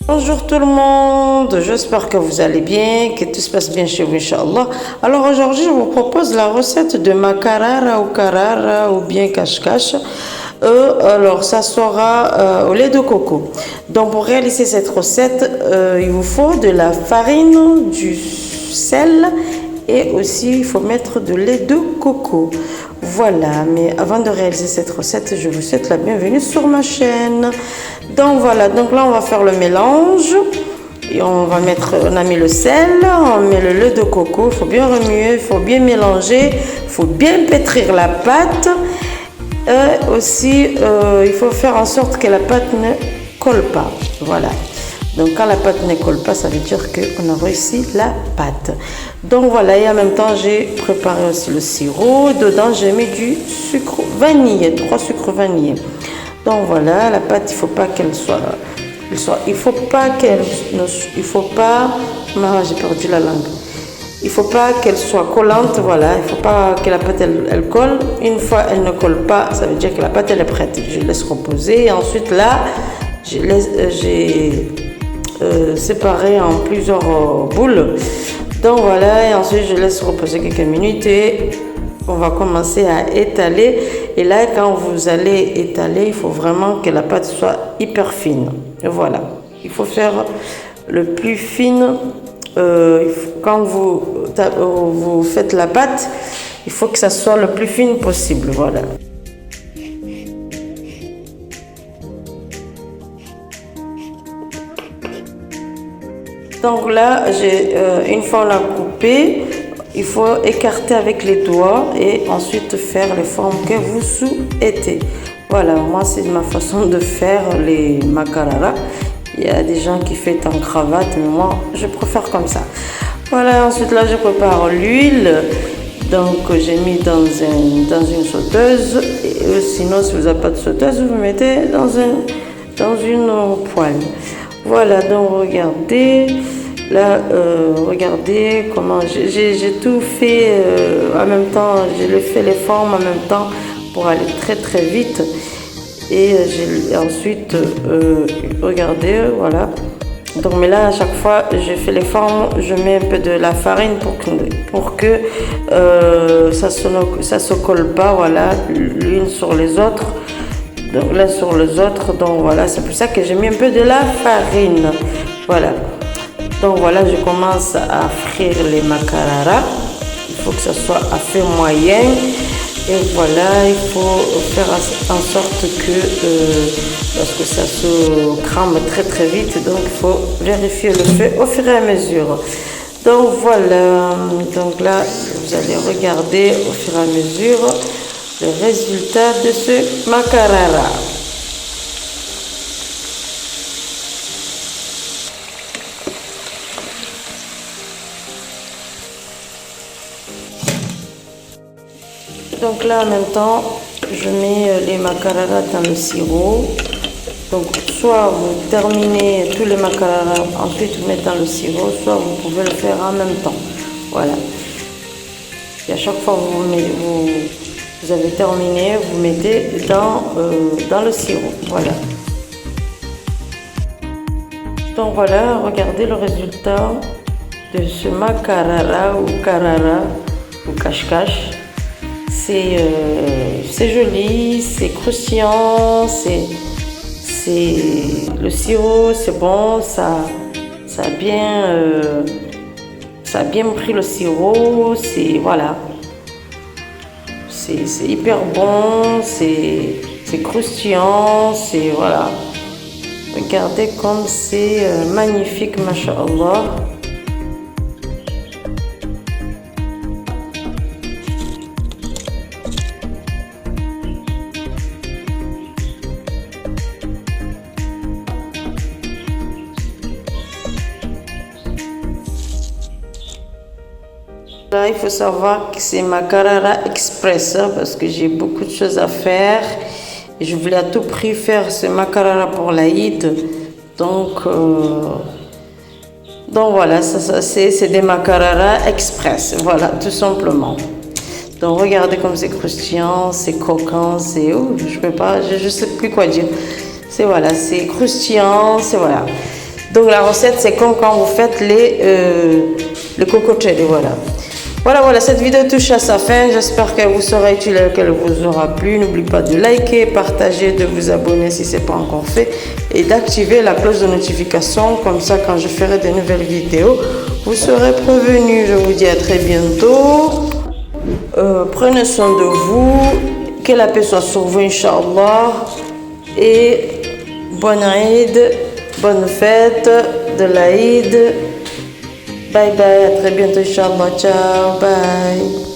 Bonjour tout le monde, j'espère que vous allez bien, que tout se passe bien chez vous, Inch'Allah. Alors aujourd'hui, je vous propose la recette de macarara ou carara ou bien cache-cache. Alors ça sera au lait de coco. Donc pour réaliser cette recette, il vous faut de la farine, du sel et aussi il faut mettre de lait de coco. Voilà, mais avant de réaliser cette recette, je vous souhaite la bienvenue sur ma chaîne. Donc voilà, donc là on va faire le mélange. Et on a mis le sel, on met le lait de coco, il faut bien remuer, il faut bien mélanger, il faut bien pétrir la pâte. Et aussi, il faut faire en sorte que la pâte ne colle pas. Voilà. Donc quand la pâte ne colle pas, ça veut dire qu'on a réussi la pâte. Donc voilà, et en même temps, j'ai préparé aussi le sirop. Dedans, j'ai mis du sucre vanillé, 3 sucres vanillés. Donc voilà, la pâte, il ne faut pas qu'elle soit... Il faut pas qu'elle... Il faut pas... j'ai perdu la langue. Il ne faut pas qu'elle soit collante, voilà. Il ne faut pas que la pâte, elle colle. Une fois, elle ne colle pas, ça veut dire que la pâte, elle est prête. Je laisse reposer. Et ensuite, là, j'ai séparé en plusieurs boules. Donc voilà, et ensuite, je laisse reposer quelques minutes et on va commencer à étaler. Et là, quand vous allez étaler, il faut vraiment que la pâte soit hyper fine. Et voilà, il faut faire le plus fine. Quand vous faites la pâte, il faut que ça soit le plus fine possible. Voilà. Donc là, une fois on l'a coupé, il faut écarter avec les doigts et ensuite faire les formes que vous souhaitez. Voilà, moi c'est ma façon de faire les macarara. Il y a des gens qui font en cravate, mais moi je préfère comme ça. Voilà, ensuite là je prépare l'huile. Donc j'ai mis dans une sauteuse. Et sinon, si vous n'avez pas de sauteuse, vous mettez dans une poêle. Voilà, donc regardez. Là, regardez comment j'ai tout fait en même temps. J'ai fait les formes en même temps pour aller très très vite. Et ensuite, regardez, voilà. Donc, mais là, à chaque fois, je fais les formes, je mets un peu de la farine pour que ça se colle pas, voilà, l'une sur les autres. Donc, l'un sur les autres. Donc, voilà, c'est pour ça que j'ai mis un peu de la farine. Voilà. Donc, voilà, je commence à frire les macarara. Il faut que ça soit à feu moyen. Et voilà, il faut faire en sorte que, parce que ça se crame très très vite, donc il faut vérifier le feu au fur et à mesure. Donc voilà, donc là, vous allez regarder au fur et à mesure le résultat de ce macarara. Donc là, en même temps, je mets les macarara dans le sirop. Donc, soit vous terminez tous les macarara, ensuite vous mettez dans le sirop, soit vous pouvez le faire en même temps. Voilà. Et à chaque fois que vous avez terminé, vous mettez dans le sirop. Voilà. Donc voilà, regardez le résultat de ce macarara ou carara ou cache-cache. C'est joli, c'est croustillant, le sirop, c'est bon, ça a bien pris le sirop, voilà, c'est hyper bon, c'est croustillant, voilà. Regardez comme c'est magnifique, masha'Allah. Là, il faut savoir que c'est Macarara Express parce que j'ai beaucoup de choses à faire et je voulais à tout prix faire ce Macarara pour l'Aïd. Donc voilà, c'est des Macarara Express, voilà, tout simplement. Donc regardez comme c'est croustillant, c'est croquant, je sais plus quoi dire. C'est voilà, c'est croustillant, c'est voilà. Donc la recette, c'est comme quand vous faites les cococelli, voilà. Voilà, cette vidéo touche à sa fin. J'espère qu'elle vous sera utile et qu'elle vous aura plu. N'oubliez pas de liker, partager, de vous abonner si ce n'est pas encore fait et d'activer la cloche de notification. Comme ça, quand je ferai de nouvelles vidéos, vous serez prévenus. Je vous dis à très bientôt. Prenez soin de vous. Que la paix soit sur vous, Inch'Allah. Et bonne Eid, bonne fête de l'Aïd. Bye bye, à très bientôt, Inch'Allah. Ciao, bye.